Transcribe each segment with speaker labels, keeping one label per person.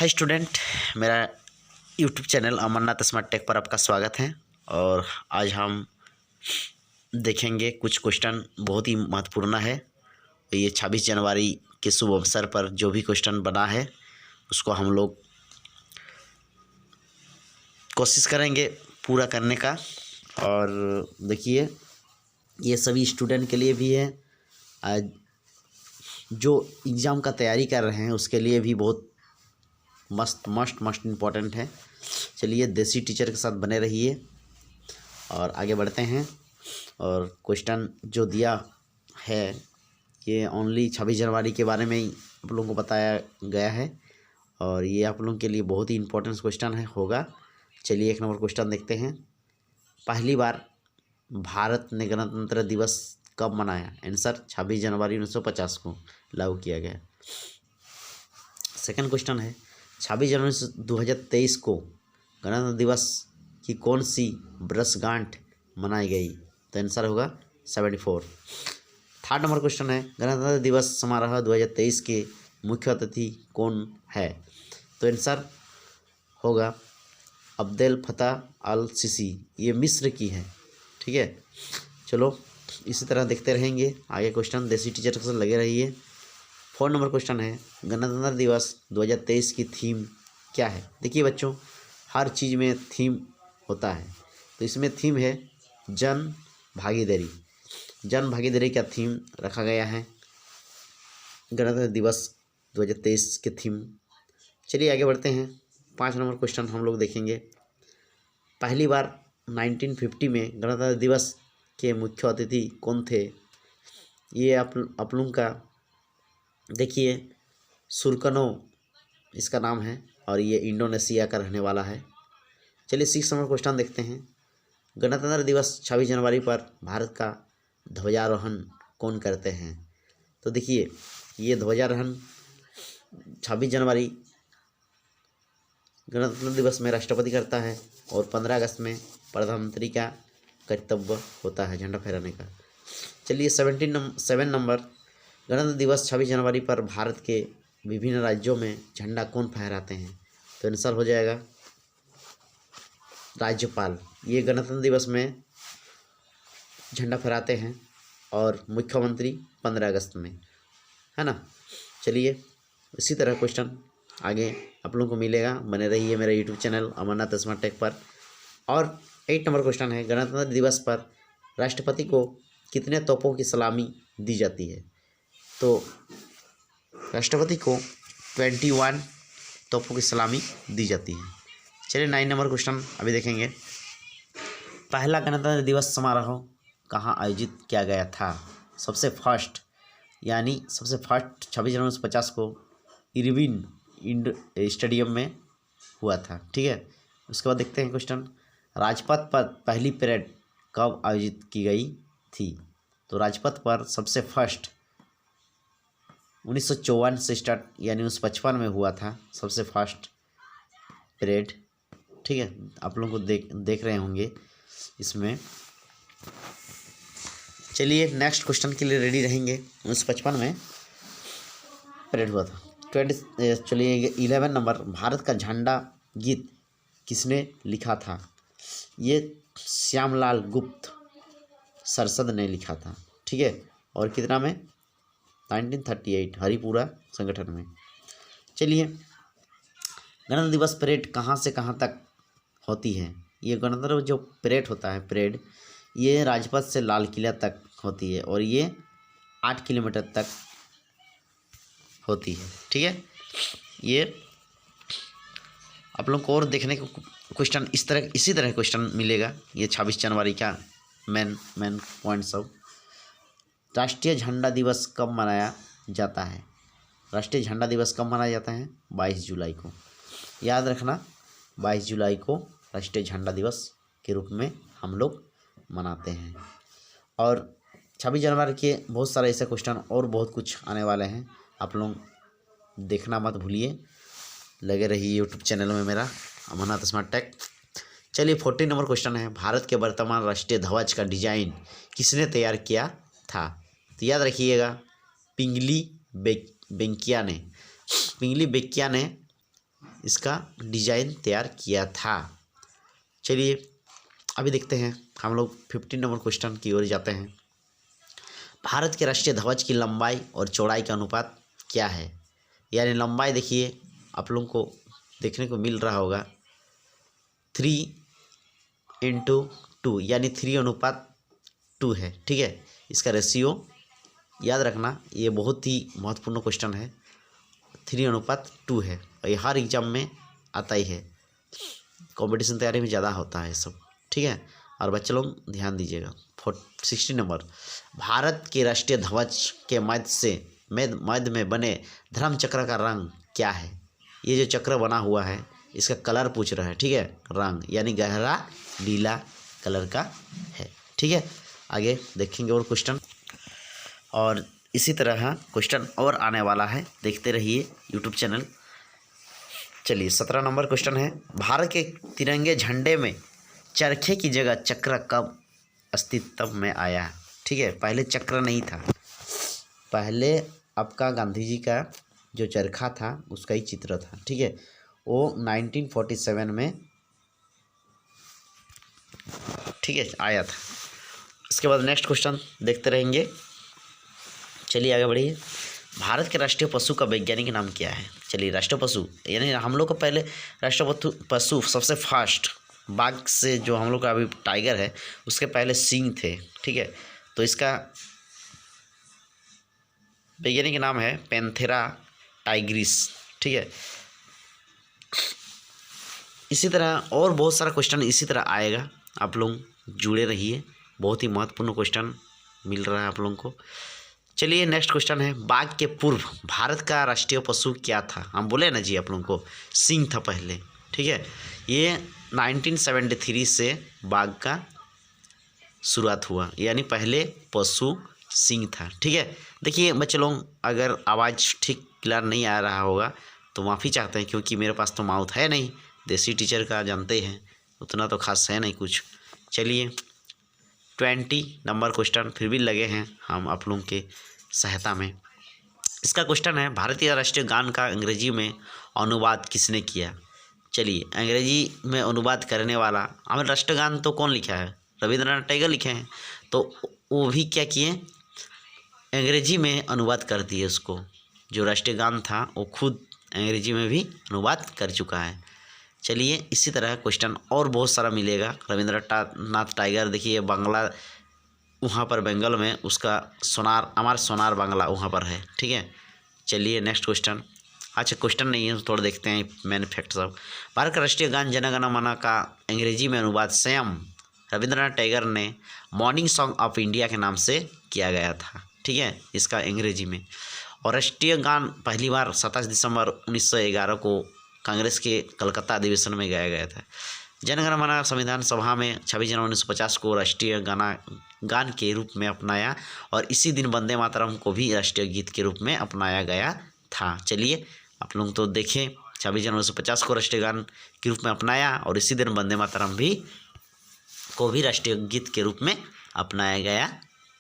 Speaker 1: हाय student, मेरा YouTube channel Amarnath smart tech पर आपका स्वागत है। और आज हम देखेंगे कुछ क्वेश्चन बहुत ही महत्वपूर्ण है। ये 26 जनवरी के शुभ अवसर पर जो भी क्वेश्चन बना है उसको हम लोग कोशिश करेंगे पूरा करने का। और देखिए, ये सभी स्टूडेंट के लिए भी है, आज जो एग्ज़ाम का तैयारी कर रहे हैं उसके लिए भी बहुत मस्ट इम्पॉर्टेंट है। चलिए, देसी टीचर के साथ बने रहिए और आगे बढ़ते हैं। और क्वेश्चन जो दिया है ये ओनली 26 जनवरी के बारे में ही आप लोगों को बताया गया है और ये आप लोगों के लिए बहुत ही इम्पोर्टेंट क्वेश्चन होगा। चलिए, 1 नंबर क्वेश्चन देखते हैं। पहली बार भारत ने गणतंत्र दिवस कब मनाया? आंसर 26 जनवरी 1950 को लागू किया गया। सेकंड क्वेश्चन है, 26 जनवरी 2023 को गणतंत्र दिवस की कौन सी वर्षगांठ मनाई गई? तो आंसर होगा 74। थर्ड नंबर क्वेश्चन है, गणतंत्र दिवस समारोह 2023 के मुख्य अतिथि कौन है? तो आंसर होगा अब्देल फत्ताह अल सीसी। ये मिस्र की है। ठीक है, चलो इसी तरह देखते रहेंगे आगे क्वेश्चन। देसी टीचर के साथ लगे रहिए। 4 नंबर क्वेश्चन है, गणतंत्र दिवस 2023 की थीम क्या है? देखिए बच्चों, हर चीज़ में थीम होता है, तो इसमें थीम है जन भागीदारी। जन भागीदारी का थीम रखा गया है गणतंत्र दिवस 2023 के थीम। चलिए आगे बढ़ते हैं। 5 नंबर क्वेश्चन हम लोग देखेंगे। पहली बार 1950 में गणतंत्र दिवस के मुख्य अतिथि कौन थे? ये आप लोगों का देखिए, सुरकनो इसका नाम है और ये इंडोनेशिया का रहने वाला है। चलिए 6 नंबर क्वेश्चन देखते हैं। गणतंत्र दिवस 26 जनवरी पर भारत का ध्वजारोहण कौन करते हैं? तो देखिए, ये ध्वजारोहण 26 जनवरी गणतंत्र दिवस में राष्ट्रपति करता है और 15 अगस्त में प्रधानमंत्री का कर्तव्य होता है झंडा फहराने का। चलिए 7 नंबर, गणतंत्र दिवस 26 जनवरी पर भारत के विभिन्न राज्यों में झंडा कौन फहराते हैं? तो आंसर हो जाएगा राज्यपाल। ये गणतंत्र दिवस में झंडा फहराते हैं और मुख्यमंत्री 15 अगस्त में, है ना। चलिए इसी तरह क्वेश्चन आगे आप लोगों को मिलेगा। बने रहिए मेरे YouTube channel Amarnath smart tech पर। और 8 नंबर क्वेश्चन है, गणतंत्र दिवस पर राष्ट्रपति को कितने तोपों की सलामी दी जाती है? तो राष्ट्रपति को 21 तोपों की सलामी दी जाती है। चलिए 9 नंबर क्वेश्चन अभी देखेंगे। पहला गणतंत्र दिवस समारोह कहाँ आयोजित किया गया था? सबसे फर्स्ट 26 जनवरी 1950 को इरविन स्टेडियम में हुआ था। ठीक है, उसके बाद देखते हैं क्वेश्चन, राजपथ पर पहली परेड कब आयोजित की गई थी? तो राजपथ पर सबसे फर्स्ट 1954 से स्टार्ट 1955 में हुआ था सबसे फर्स्ट परेड। ठीक है, आप लोगों को देख रहे होंगे इसमें। चलिए नेक्स्ट क्वेश्चन के लिए रेडी रहेंगे। 1955 में परेड हुआ था। चलिए 11 नंबर, भारत का झंडा गीत किसने लिखा था? ये श्यामलाल गुप्त सरसद ने लिखा था। ठीक है, और कितना में? 1938 हरिपुरा संगठन में। चलिए, गणतंत्र दिवस परेड कहाँ से कहाँ तक होती है? ये गणतंत्र जो परेड होता है, परेड ये राजपथ से लाल किला तक होती है और ये 8 किलोमीटर तक होती है। ठीक है, ये आप लोग को और देखने को क्वेश्चन इसी तरह क्वेश्चन मिलेगा। ये 26 जनवरी का मेन पॉइंट सब। राष्ट्रीय झंडा दिवस कब मनाया जाता है? राष्ट्रीय झंडा दिवस कब मनाया जाता है? 22 जुलाई को। याद रखना, 22 जुलाई को राष्ट्रीय झंडा दिवस के रूप में हम लोग मनाते हैं। और 26 जनवरी के बहुत सारे ऐसे क्वेश्चन और बहुत कुछ आने वाले हैं, आप लोग देखना मत भूलिए। लगे रहिए यूट्यूब चैनल में मेरा अमरनाथ स्मार्ट टेक। चलिए 14 नंबर क्वेश्चन है, भारत के वर्तमान राष्ट्रीय ध्वज का डिजाइन किसने तैयार किया था? तो याद रखिएगा, पिंगली बेंकिया ने इसका डिजाइन तैयार किया था। चलिए अभी देखते हैं हम लोग 15 नंबर क्वेश्चन की ओर जाते हैं। भारत के राष्ट्रीय ध्वज की लंबाई और चौड़ाई का अनुपात क्या है? यानी लंबाई देखिए आप लोगों को देखने को मिल रहा होगा 3:2 यानी 3:2 है। ठीक है, इसका रेशियो याद रखना, ये बहुत ही महत्वपूर्ण क्वेश्चन है। 3:2 है और ये हर एग्जाम में आता ही है, कंपटीशन तैयारी में ज़्यादा होता है सब। ठीक है, और बच्चे लोग ध्यान दीजिएगा। 16 नंबर, भारत के राष्ट्रीय ध्वज के मध्य में बने धर्म चक्र का रंग क्या है? ये जो चक्र बना हुआ है इसका कलर पूछ रहा है। ठीक है, रंग यानी गहरा नीला कलर का है। ठीक है, आगे देखेंगे और क्वेश्चन, और इसी तरह क्वेश्चन और आने वाला है, देखते रहिए यूट्यूब चैनल। चलिए 17 नंबर क्वेश्चन है, भारत के तिरंगे झंडे में चरखे की जगह चक्र कब अस्तित्व में आया? ठीक है, पहले चक्र नहीं था, पहले आपका गांधी जी का जो चरखा था उसका ही चित्र था। ठीक है, वो 1947 में ठीक है आया था। इसके बाद नेक्स्ट क्वेश्चन देखते रहेंगे। चलिए आगे बढ़िए। भारत के राष्ट्रीय पशु का वैज्ञानिक नाम क्या है? चलिए राष्ट्रीय पशु यानी हम लोग का पहले राष्ट्रीय पशु सबसे फास्ट बाघ से जो हम लोग का अभी टाइगर है उसके पहले सींग थे। ठीक है, तो इसका वैज्ञानिक नाम है पैंथेरा टाइग्रिस। ठीक है, इसी तरह और बहुत सारा क्वेश्चन इसी तरह आएगा, आप लोग जुड़े रहिए, बहुत ही महत्वपूर्ण क्वेश्चन मिल रहा है आप लोगों को। चलिए नेक्स्ट क्वेश्चन है, बाघ के पूर्व भारत का राष्ट्रीय पशु क्या था? हम बोले ना जी आप लोगों को सिंह था पहले। ठीक है, ये 1973 से बाघ का शुरुआत हुआ, यानी पहले पशु सिंह था। ठीक है, देखिए बच्चे लोग अगर आवाज़ ठीक क्लियर नहीं आ रहा होगा तो माफ़ी चाहते हैं, क्योंकि मेरे पास तो माउथ है नहीं, देसी टीचर का जानते हैं उतना तो खास है नहीं कुछ। चलिए 20 नंबर क्वेश्चन फिर भी लगे हैं हम आप लोगों के सहायता में। इसका क्वेश्चन है, भारतीय राष्ट्रीय गान का अंग्रेजी में अनुवाद किसने किया? चलिए अंग्रेजी में अनुवाद करने वाला, हमें राष्ट्रीय गान तो कौन लिखा है? रविंद्रनाथ टैगोर लिखे हैं, तो वो भी क्या किए, अंग्रेजी में अनुवाद कर दिए उसको। जो राष्ट्रीय गान था वो खुद अंग्रेजी में भी अनुवाद कर चुका है। चलिए इसी तरह क्वेश्चन और बहुत सारा मिलेगा। रविंद्रनाथ टैगोर देखिए बांग्ला, वहाँ पर बंगाल में उसका अमर सोनार बांग्ला वहाँ पर है। ठीक है, चलिए नेक्स्ट क्वेश्चन। अच्छा क्वेश्चन नहीं है, थोड़ा देखते हैं मेन फैक्ट सब। भारत का राष्ट्रीय गान जन गण मन का अंग्रेजी में अनुवाद स्वयं रविंद्रनाथ टैगोर ने मॉर्निंग सॉन्ग ऑफ इंडिया के नाम से किया गया था। ठीक है, इसका अंग्रेजी में। और राष्ट्रीय गान पहली बार 27 दिसंबर 1911 को कांग्रेस के कलकत्ता अधिवेशन में गाया गया था। जनगण मन संविधान सभा में 26 जनवरी 1950 को राष्ट्रीय गान के रूप में अपनाया, और इसी दिन वंदे मातरम को भी राष्ट्रीय गीत के रूप में अपनाया गया था। चलिए आप लोग तो देखें, 26 जनवरी 1950 को राष्ट्रीय गान के रूप में अपनाया और इसी दिन वंदे मातरम को भी राष्ट्रीय गीत के रूप में अपनाया गया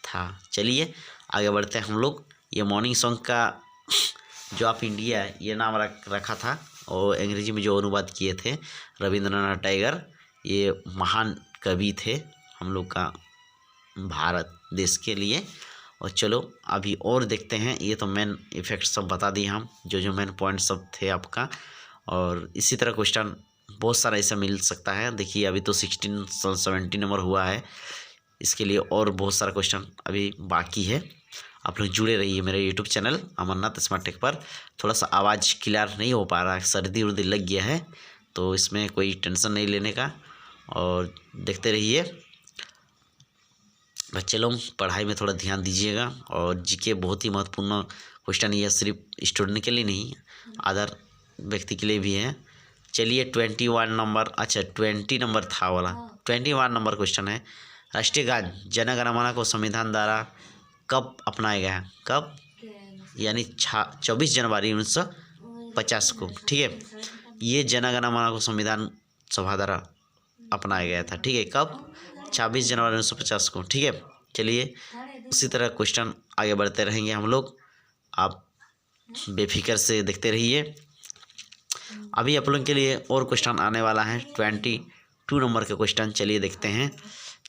Speaker 1: था। चलिए आगे बढ़ते हैं हम लोग। ये मॉर्निंग सॉन्ग का जो आप इंडिया ये नाम रखा था, और अंग्रेजी में जो अनुवाद किए थे रविंद्रनाथ टैगोर, ये महान कवि थे हम लोग का भारत देश के लिए। और चलो अभी और देखते हैं, ये तो मेन इफेक्ट सब बता दिए हम, जो मेन पॉइंट सब थे आपका। और इसी तरह क्वेश्चन बहुत सारा ऐसा मिल सकता है। देखिए अभी तो 17 नंबर हुआ है, इसके लिए और बहुत सारा क्वेश्चन अभी बाकी है। आप लोग जुड़े रहिए मेरे YouTube channel Amarnath smart tech पर। थोड़ा सा आवाज़ क्लियर नहीं हो पा रहा है, सर्दी उर्दी लग गया है, तो इसमें कोई टेंशन नहीं लेने का, और देखते रहिए बच्चे लोग, पढ़ाई में थोड़ा ध्यान दीजिएगा। और जीके बहुत ही महत्वपूर्ण क्वेश्चन, ये सिर्फ स्टूडेंट के लिए नहीं अदर व्यक्ति के लिए भी है। चलिए 21 नंबर, अच्छा 20 नंबर था वाला, 21 नंबर क्वेश्चन है, राष्ट्रीय गान जन गण मन को संविधान द्वारा कब अपनाया गया? कब? यानी 24 जनवरी 1950 को। ठीक है, ये जन गण मन को संविधान सभा द्वारा अपनाया गया था। ठीक है, कब? 26 जनवरी 1950 को। ठीक है, चलिए उसी तरह क्वेश्चन आगे बढ़ते रहेंगे हम लोग, आप बेफिक्र से देखते रहिए। अभी आप लोगों के लिए और क्वेश्चन आने वाला है 22 नंबर के क्वेश्चन। चलिए देखते हैं।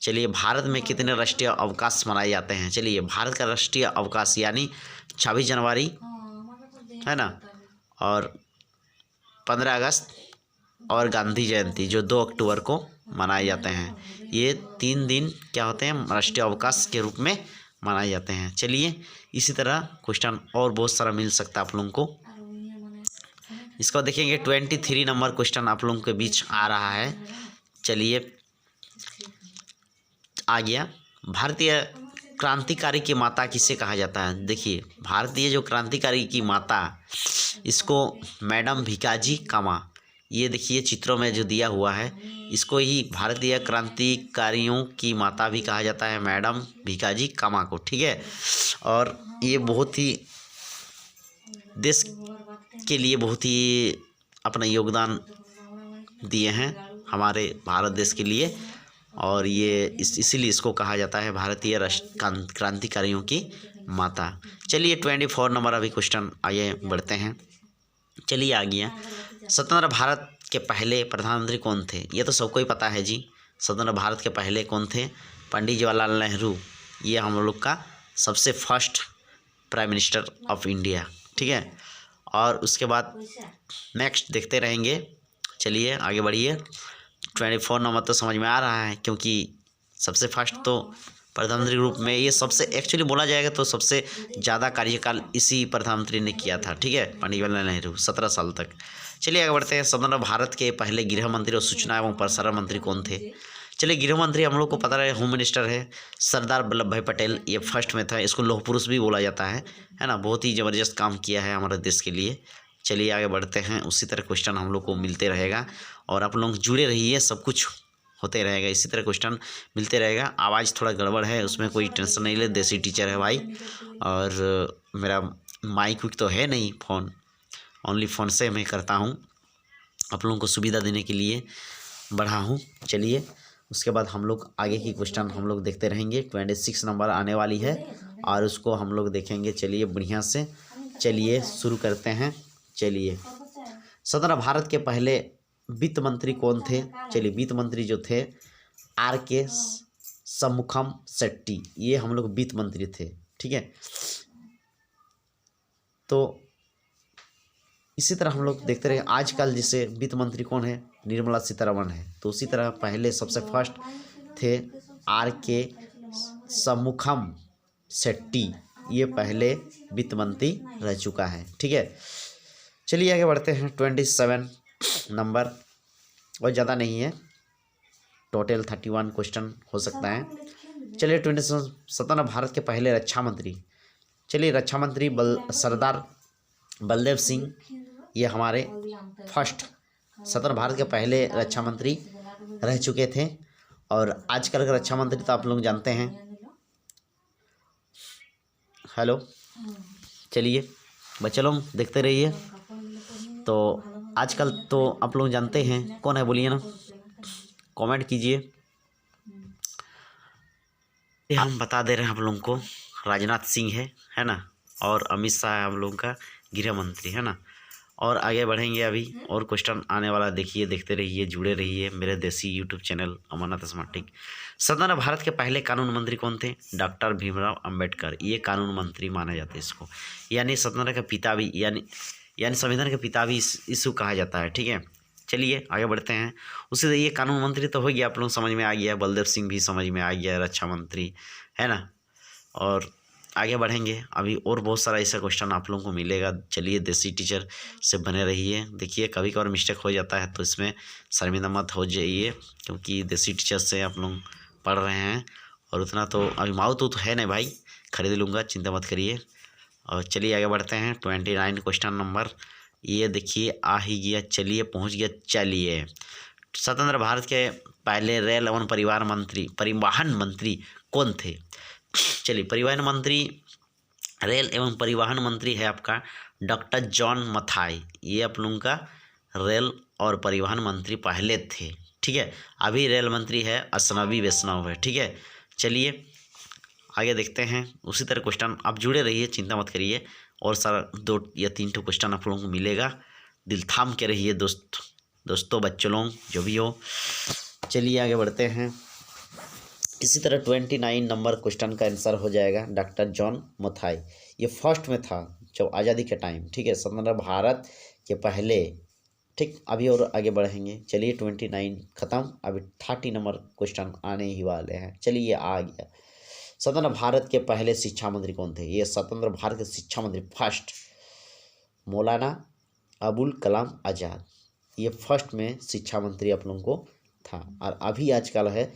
Speaker 1: चलिए, भारत में कितने राष्ट्रीय अवकाश मनाए जाते हैं? चलिए, भारत का राष्ट्रीय अवकाश यानी 26 जनवरी है ना, और 15 अगस्त और गांधी जयंती जो 2 अक्टूबर को मनाए जाते हैं। ये 3 दिन क्या होते हैं, राष्ट्रीय अवकाश के रूप में मनाए जाते हैं। चलिए, इसी तरह क्वेश्चन और बहुत सारा मिल सकता है आप लोगों को। इसको देखेंगे 23 नंबर क्वेश्चन आप लोगों के बीच आ रहा है। चलिए, आ गया। भारतीय क्रांतिकारी की माता किसे कहा जाता है? देखिए, भारतीय जो क्रांतिकारी की माता, इसको मैडम भीकाजी कामा, ये देखिए चित्रों में जो दिया हुआ है, इसको ही भारतीय क्रांतिकारियों की माता भी कहा जाता है, मैडम भीकाजी कामा को। ठीक है, और ये बहुत ही देश के लिए बहुत ही अपना योगदान दिए हैं हमारे भारत देश के लिए, और ये इसीलिए इसको कहा जाता है भारतीय क्रांतिकारियों की माता। चलिए, 24 नंबर अभी क्वेश्चन आगे बढ़ते हैं। चलिए, आ गया। स्वतंत्र भारत के पहले प्रधानमंत्री कौन थे? ये तो सबको ही पता है जी। स्वतंत्र भारत के पहले कौन थे? पंडित जवाहरलाल नेहरू। ये हम लोग का सबसे first prime minister of India. ठीक है, और उसके बाद नेक्स्ट देखते रहेंगे। चलिए, आगे बढ़िए। 24 नंबर तो समझ में आ रहा है, क्योंकि सबसे फर्स्ट तो प्रधानमंत्री के रूप में, ये सबसे एक्चुअली बोला जाएगा तो सबसे ज़्यादा कार्यकाल इसी प्रधानमंत्री ने किया था। ठीक है, पंडित जवाहरलाल नेहरू 17 साल तक। चलिए, आगे बढ़ते हैं। स्वतंत्र भारत के पहले गृह मंत्री और सूचना एवं प्रसारण मंत्री कौन थे? चलिए, गृह मंत्री हम लोग को पता है, होम मिनिस्टर है सरदार वल्लभ भाई पटेल, ये फर्स्ट में था। इसको लौह पुरुष भी बोला जाता है ना। बहुत ही ज़बरदस्त काम किया है हमारे देश के लिए। चलिए, आगे बढ़ते हैं। उसी तरह क्वेश्चन हम लोग को मिलते रहेगा, और आप लोग जुड़े रहिए, सब कुछ होते रहेगा, इसी तरह क्वेश्चन मिलते रहेगा। आवाज़ थोड़ा गड़बड़ है, उसमें कोई टेंशन नहीं ले, देसी टीचर है भाई, और मेरा माइक विक तो है नहीं, फ़ोन ओनली फ़ोन से मैं करता हूँ, आप लोगों को सुविधा देने के लिए बढ़ा हूँ। चलिए, उसके बाद हम लोग आगे की क्वेश्चन हम लोग देखते रहेंगे। 26 नंबर आने वाली है, और उसको हम लोग देखेंगे। चलिए, बढ़िया से चलिए शुरू करते हैं। चलिए, स्वतंत्र भारत के पहले वित्त मंत्री कौन थे? चलिए, वित्त मंत्री जो थे RK शम्मुखम शेट्टी, ये हम लोग वित्त मंत्री थे। ठीक है, तो इसी तरह हम लोग देखते रहे। आजकल जैसे वित्त मंत्री कौन है? निर्मला सीतारमण है। तो उसी तरह पहले सबसे फर्स्ट थे RK शम्मुखम शेट्टी, ये पहले वित्त मंत्री रह चुका है। ठीक है, चलिए आगे बढ़ते हैं। 27 नंबर, और ज़्यादा नहीं है, टोटल 31 क्वेश्चन हो सकता है। चलिए, 27 स्वतंत्र भारत के पहले रक्षा मंत्री। चलिए, रक्षा मंत्री सरदार बलदेव सिंह, ये हमारे फर्स्ट स्वतंत्र भारत के पहले रक्षा मंत्री रह चुके थे। और आजकल का रक्षा मंत्री तो आप लोग जानते हैं। हेलो, चलिए बच्चे लोग देखते रहिए। तो आजकल तो आप लोग जानते हैं कौन है, बोलिए ना, कमेंट कीजिए। हम बता दे रहे हैं आप लोगों को, राजनाथ सिंह है ना, और अमित शाह है हम लोगों का गृह मंत्री, है ना। और आगे बढ़ेंगे, अभी और क्वेश्चन आने वाला देखिए, देखते रहिए, जुड़े रहिए मेरे देसी YouTube channel Amarnath smart tech. स्वतंत्र भारत के पहले कानून मंत्री कौन थे? डॉक्टर भीमराव अंबेडकर, ये कानून मंत्री माना जाता है इसको, यानी स्वतंत्र के पिता भी, यानी संविधान के पिता भी इसको कहा जाता है। ठीक है, चलिए आगे बढ़ते हैं। उसी से ये कानून मंत्री तो हो गया, आप लोग समझ में आ गया, बलदेव सिंह भी समझ में आ गया, रक्षा मंत्री है ना। और आगे बढ़ेंगे, अभी और बहुत सारा ऐसा क्वेश्चन आप लोगों को मिलेगा। चलिए, देसी टीचर से बने रहिए। देखिए, कभी कभार मिस्टेक हो जाता है तो इसमें शर्मिंदा मत हो जाइए, क्योंकि देसी टीचर से आप लोग पढ़ रहे हैं, और उतना तो अभी माउथ तो है नहीं भाई, खरीद लूँगा, चिंता मत करिए। और चलिए आगे बढ़ते हैं। 29 क्वेश्चन नंबर, ये देखिए आ ही गया, चलिए पहुँच गया। चलिए, स्वतंत्र भारत के पहले रेल एवं परिवहन मंत्री कौन थे? चलिए, परिवहन मंत्री, रेल एवं परिवहन मंत्री है आपका डॉक्टर जॉन मथाई, ये आप लोगों का रेल और परिवहन मंत्री पहले थे। ठीक है, अभी रेल मंत्री है अश्विनी वैष्णव है। ठीक है, चलिए आगे देखते हैं। उसी तरह क्वेश्चन आप जुड़े रहिए, चिंता मत करिए, और सारा 2 या 3 क्वेश्चन आप लोगों को मिलेगा। दिल थाम के रहिए दोस्तों बच्चों लोग जो भी हो। चलिए आगे बढ़ते हैं। इसी तरह 29 नंबर क्वेश्चन का आंसर हो जाएगा डॉक्टर जॉन मथाई। ये फर्स्ट में था जब आज़ादी के टाइम, ठीक है, स्वतंत्र भारत के पहले। ठीक, अभी और आगे बढ़ेंगे। चलिए 29 खत्म, अभी 30 नंबर क्वेश्चन आने ही वाले हैं। चलिए ये आ गया। स्वतंत्र भारत के पहले शिक्षा मंत्री कौन थे? ये स्वतंत्र भारत के शिक्षा मंत्री फर्स्ट मौलाना अबुल कलाम आज़ाद। ये फर्स्ट में शिक्षा मंत्री आप लोगों को था। और अभी आजकल है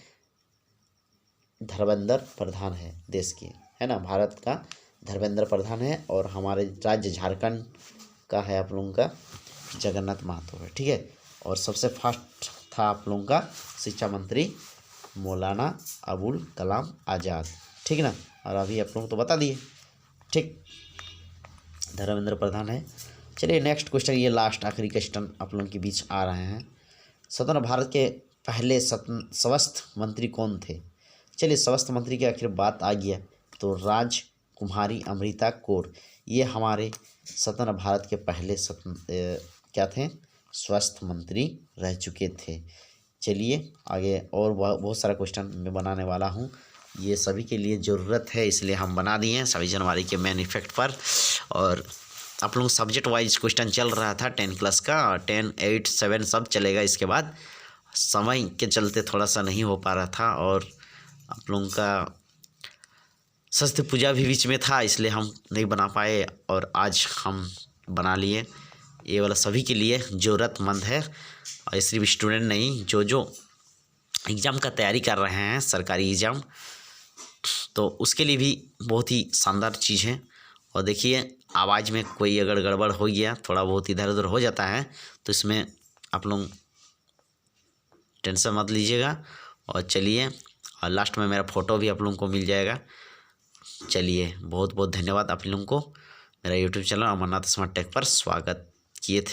Speaker 1: धर्मेंद्र प्रधान है देश के, है ना, भारत का धर्मेंद्र प्रधान है। और हमारे राज्य झारखंड का है आप लोगों का जगन्नाथ महतो है, ठीक है। और सबसे फर्स्ट था आप लोगों का शिक्षा मंत्री मौलाना अबुल कलाम आज़ाद, ठीक ना। और अभी आप लोगों को तो बता दिए, ठीक, धर्मेंद्र प्रधान है। चलिए नेक्स्ट क्वेश्चन, ये लास्ट आखिरी क्वेश्चन आप लोगों के बीच आ रहे हैं। स्वतंत्र भारत के पहले स्वास्थ्य मंत्री कौन थे? चलिए स्वास्थ्य मंत्री की आखिर बात आ गया तो राजकुमारी अमृता कौर, ये हमारे स्वतंत्र भारत के पहले क्या थे? स्वास्थ्य मंत्री रह चुके थे। चलिए आगे और बहुत सारा क्वेश्चन मैं बनाने वाला हूँ, ये सभी के लिए ज़रूरत है इसलिए हम बना दिए हैं 26 जनवरी के मेन इफेक्ट पर। और आप लोग सब्जेक्ट वाइज क्वेश्चन चल रहा था 10 क्लास का, 10, 8, 7 सब चलेगा। इसके बाद समय के चलते थोड़ा सा नहीं हो पा रहा था और आप लोगों का सरस्वती पूजा भी बीच में था इसलिए हम नहीं बना पाए और आज हम बना लिए। ये वाला सभी के लिए ज़रूरतमंद है और सिर्फ स्टूडेंट नहीं, जो एग्ज़ाम का तैयारी कर रहे हैं सरकारी एग्ज़ाम, तो उसके लिए भी बहुत ही शानदार चीज़ है। और देखिए आवाज़ में कोई अगर गड़बड़ हो गया, थोड़ा बहुत इधर उधर हो जाता है तो इसमें आप लोग टेंशन मत लीजिएगा। और चलिए, और लास्ट में मेरा फ़ोटो भी आप लोगों को मिल जाएगा। चलिए बहुत बहुत धन्यवाद आप लोगों को मेरा YouTube channel Amarnath smart tech पर स्वागत किए थे।